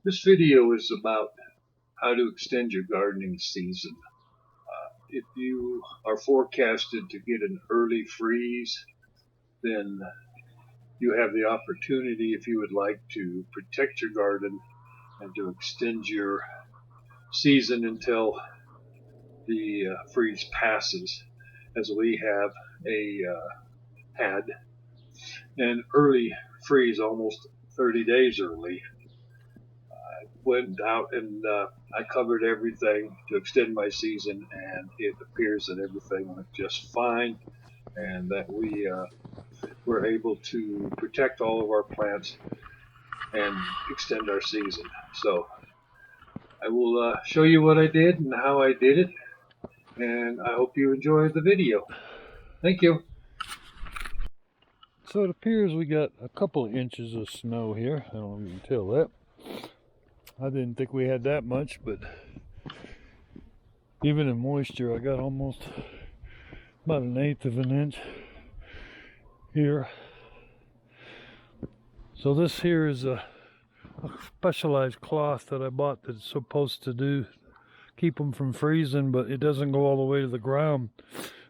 This video is about how to extend your gardening season. If you are forecasted to get an early freeze, then you have the opportunity, if you would like, to protect your garden and to extend your season until the freeze passes, as we have had an early freeze, almost 30 days early. Went out and I covered everything to extend my season, and it appears that everything went just fine, and that we were able to protect all of our plants and extend our season. So I will show you what I did and how I did it, and I hope you enjoy the video. Thank you. So it appears we got a couple of inches of snow here. I don't know if you can tell that. I didn't think we had that much, but even in moisture, I got almost about 1/8 of an inch here. So this here is a specialized cloth that I bought that's supposed to keep them from freezing, but it doesn't go all the way to the ground.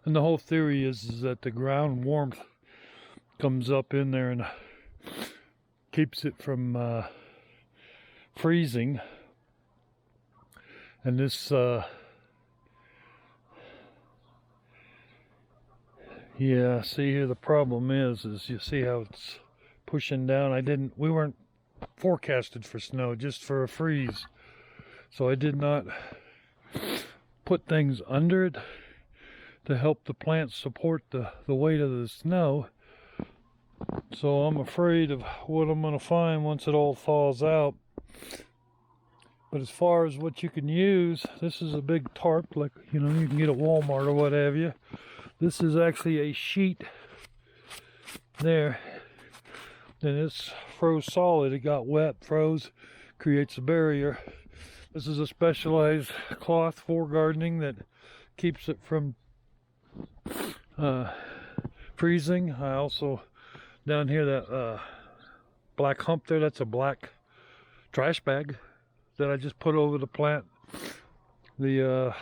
And the whole theory is that the ground warmth comes up in there and keeps it from freezing. And this yeah, see here, the problem is you see how it's pushing down. We weren't forecasted for snow, just for a freeze. So I did not put things under it to help the plants support the weight of the snow. So I'm afraid of what I'm going to find once it all thaws out. But as far as what you can use, this is a big tarp, like, you know, you can get at Walmart or what have you. This is actually a sheet there. Then it's froze solid. It got wet, froze, creates a barrier. This is a specialized cloth for gardening that keeps it from freezing. I also, down here, that black hump there, that's a black trash bag that I just put over the plant. These are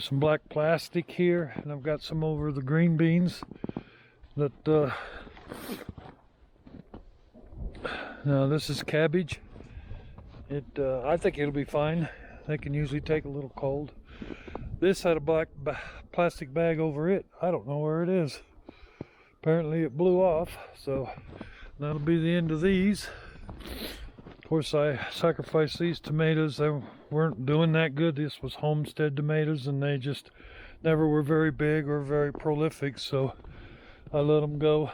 some black plastic here, and I've got some over the green beans that now this is cabbage. I think it'll be fine. They can usually take a little cold. This had a black plastic bag over it. I don't know where it is. Apparently it blew off, so that'll be the end of these. Of course, I sacrificed these tomatoes. They weren't doing that good. This was homestead tomatoes, and they just never were very big or very prolific, so I let them go.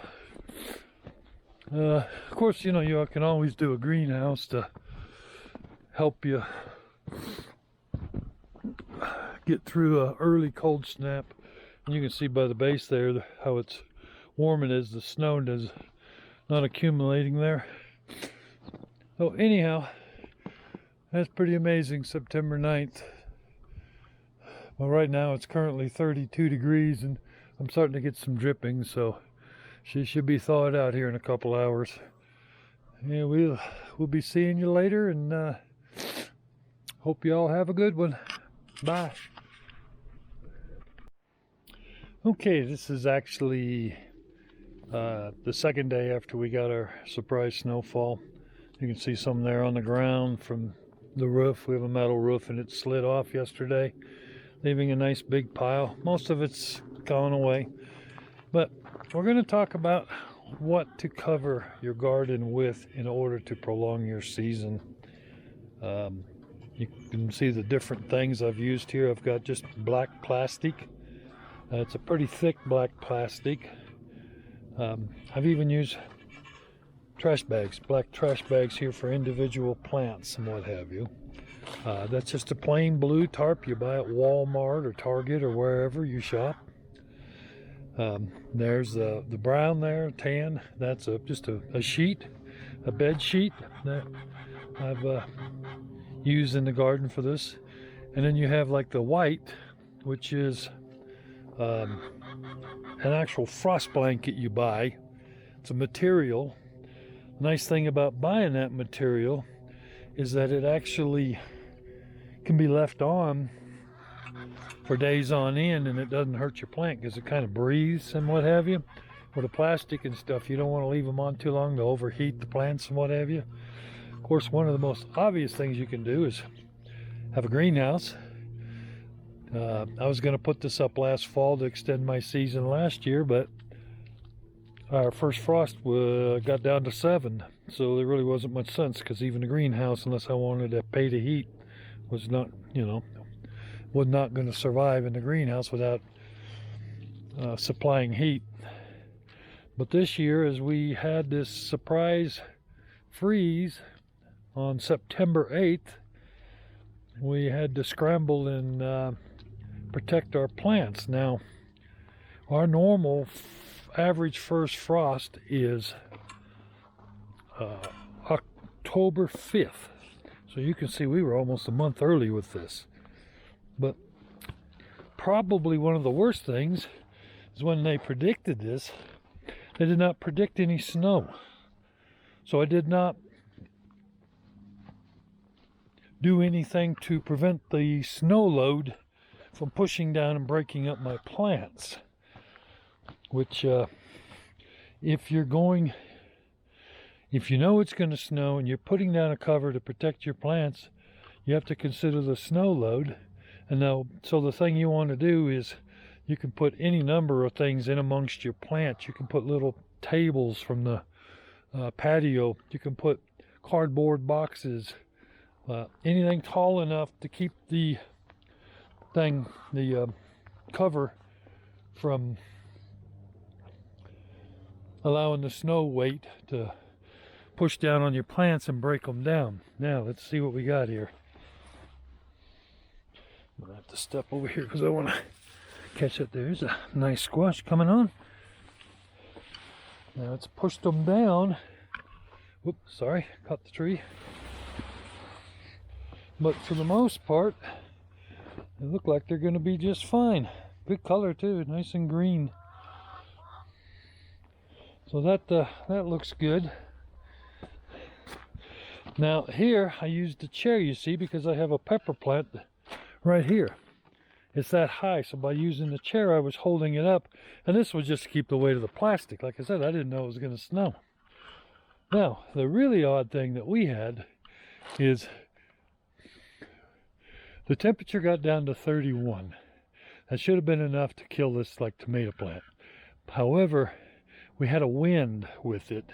Of course, you know, you can always do a greenhouse to help you get through an early cold snap. And you can see by the base there how it's warm it is. The snow is not accumulating there. So anyhow, that's pretty amazing. September 9th. Well, right now it's currently 32 degrees, and I'm starting to get some dripping, so she should be thawed out here in a couple hours. Yeah, we'll be seeing you later, and hope you all have a good one. Bye. Okay, this is actually the second day after we got our surprise snowfall. You can see some there on the ground from the roof. We have a metal roof, and it slid off yesterday, leaving a nice big pile. Most of it's gone away. But we're going to talk about what to cover your garden with in order to prolong your season. You can see the different things I've used here. I've got just black plastic. It's a pretty thick black plastic. I've even used trash bags, black trash bags here for individual plants and what have you. That's just a plain blue tarp you buy at Walmart or Target or wherever you shop. There's the brown there, tan. That's just a sheet, a bed sheet that I've used in the garden for this. And then you have like the white, which is an actual frost blanket you buy. It's a material. Nice thing about buying that material is that it actually can be left on for days on end, and it doesn't hurt your plant because it kind of breathes and what have you. With the plastic and stuff, you don't want to leave them on too long to overheat the plants and what have you. Of course, one of the most obvious things you can do is have a greenhouse. I was going to put this up last fall to extend my season last year, but our first frost got down to 7, so there really wasn't much sense, because even the greenhouse, unless I wanted to pay to heat, was not, was not going to survive in the greenhouse without supplying heat. But this year, as we had this surprise freeze on September 8th, we had to scramble and protect our plants. Now, our normal average first frost is October 5th. So you can see we were almost a month early with this. But probably one of the worst things is when they predicted this, they did not predict any snow. So I did not do anything to prevent the snow load from pushing down and breaking up my plants. Which, if you know it's going to snow and you're putting down a cover to protect your plants, you have to consider the snow load. And now, so the thing you want to do is you can put any number of things in amongst your plants. You can put little tables from the patio. You can put cardboard boxes, anything tall enough to keep the cover from allowing the snow weight to push down on your plants and break them down. Now, let's see what we got here. I'm gonna have to step over here because I want to catch it. There's a nice squash coming on. Now it's pushed them down. Whoops, sorry, caught the tree. But for the most part, they look like they're going to be just fine. Good color too, nice and green. So that looks good. Now here I used a chair, you see, because I have a pepper plant right here. It's that high, so by using the chair I was holding it up, and this was just to keep the weight of the plastic. Like I said, I didn't know it was going to snow. Now, the really odd thing that we had is the temperature got down to 31. That should have been enough to kill this like tomato plant. However, we had a wind with it,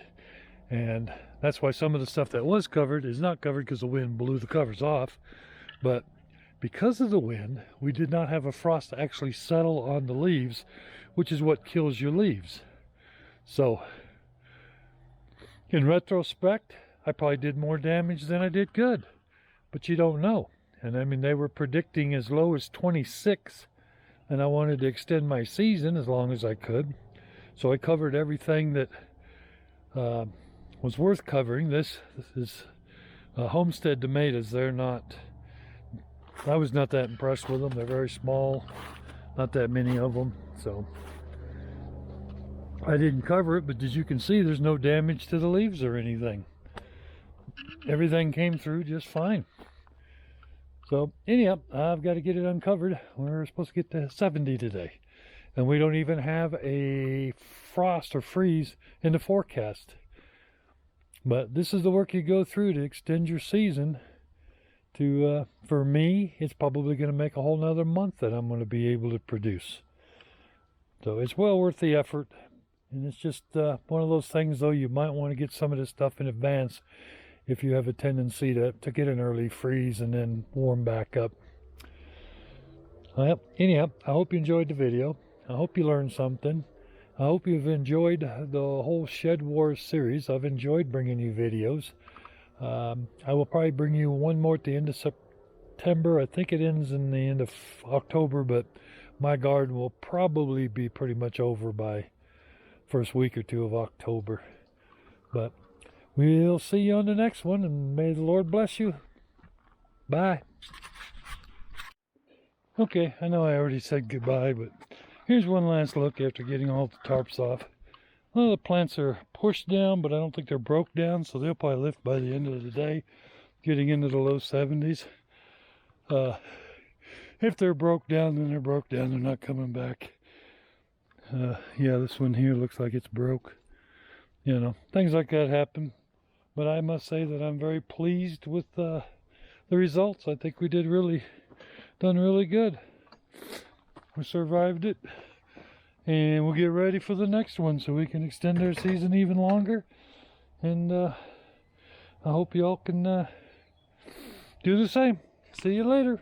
and that's why some of the stuff that was covered is not covered, because the wind blew the covers off. But because of the wind, we did not have a frost actually settle on the leaves, which is what kills your leaves. So, in retrospect, I probably did more damage than I did good, but you don't know. And I mean, they were predicting as low as 26, and I wanted to extend my season as long as I could. So I covered everything that was worth covering. This is homestead tomatoes. I was not that impressed with them. They're very small, not that many of them. So I didn't cover it, but as you can see, there's no damage to the leaves or anything. Everything came through just fine. So anyhow, I've got to get it uncovered. We're supposed to get to 70 today, and we don't even have a frost or freeze in the forecast. But this is the work you go through to extend your season. For me, it's probably going to make a whole nother month that I'm going to be able to produce. So it's well worth the effort. And it's just one of those things, though, you might want to get some of this stuff in advance if you have a tendency to get an early freeze and then warm back up. Well, anyhow, I hope you enjoyed the video. I hope you learned something. I hope you've enjoyed the whole Shedwars series. I've enjoyed bringing you videos. I will probably bring you one more at the end of September. I think it ends in the end of October, but my garden will probably be pretty much over by first week or two of October. But we'll see you on the next one, and may the Lord bless you. Bye. Okay, I know I already said goodbye, but here's one last look after getting all the tarps off. Well, the plants are pushed down, but I don't think they're broke down, so they'll probably lift by the end of the day, getting into the low 70s. If they're broke down, then they're broke down. They're not coming back. Yeah, this one here looks like it's broke. You know, things like that happen. But I must say that I'm very pleased with the results. I think we done really good. We survived it. And we'll get ready for the next one so we can extend our season even longer. And I hope y'all can do the same. See you later.